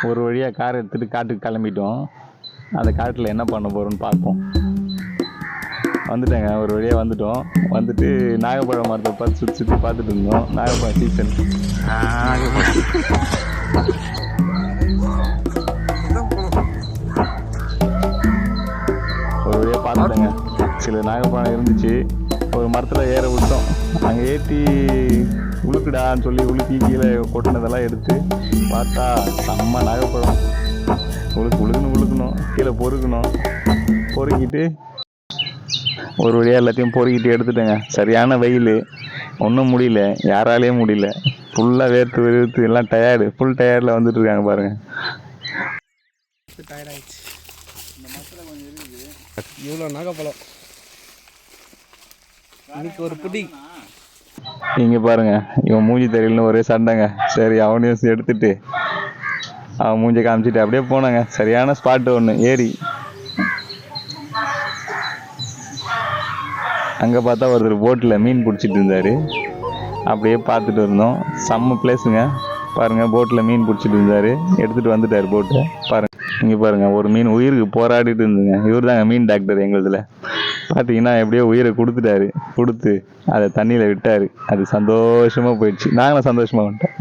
ஒரு வழியாக கார் எடுத்துகிட்டு காட்டுக்கு கிளம்பிட்டோம். அந்த காட்டில் என்ன பண்ண போகிறோன்னு பார்ப்போம். வந்துட்டேங்க, ஒரு வழியாக வந்துட்டோம். வந்துட்டு நாகப்பழம் மரத்தை பார்த்து சுற்றி சுற்றி பார்த்துட்டு இருந்தோம். நாகப்பழம் சீசன். ஒரு வழியாக பார்த்துட்டேங்க. சில நாகப்பழம் இருந்துச்சு. ஒரு மரத்தில் ஏற விட்டோம். அங்கே ஏற்றி உழுக்குடான்னு சொல்லி உழுக்கி கீழே கொட்டினதெல்லாம் எடுத்து பார்த்தா செம்ம நாகப்பழம். உழுக்கணும், கீழே பொறுக்கிட்டு ஒரு வழியாக எல்லாத்தையும் பொறுக்கிட்டு எடுத்துட்டேங்க. சரியான வெயில், ஒன்றும் முடியல, யாராலேயும் முடியல. ஃபுல்லாக வேர்த்து எல்லாம் டயர்டு, ஃபுல் டயர்டில் வந்துட்டு இருக்காங்க பாருங்க. டயர்டாயிடுச்சு. இந்த மரத்தில் கொஞ்சம் இருக்குது. இவ்வளோ நாகப்பழம் இன்னைக்கு ஒரு புடி. இங்கே பாருங்க, இவன் மூஞ்சி தெரியலன்னு ஒரே சண்டைங்க. சரி, அவனையும் எடுத்துட்டு அவன் மூஞ்சை காமிச்சிட்டு அப்படியே போனாங்க. சரியான ஸ்பாட்டு ஒன்று ஏரி. அங்கே பார்த்தா ஒருத்தர் போட்டில் மீன் பிடிச்சிட்டு இருந்தார். அப்படியே பார்த்துட்டு இருந்தோம். செம்ம பிளேஸுங்க. பாருங்கள், போட்டில் மீன் பிடிச்சிட்டு இருந்தார். எடுத்துகிட்டு வந்துட்டார் போட்டை. பாருங்கள், இங்கே பாருங்கள், ஒரு மீன் உயிருக்கு போராடிட்டு இருந்துங்க. இவர் தாங்க மீன் டாக்டர் எங்களுதில். பார்த்தீங்கன்னா எப்படியோ உயிரை கொடுத்து அதை தண்ணியில் விட்டார். அது சந்தோஷமாக போயிடுச்சு. நாங்களும் சந்தோஷமாக வந்துட்டோம்.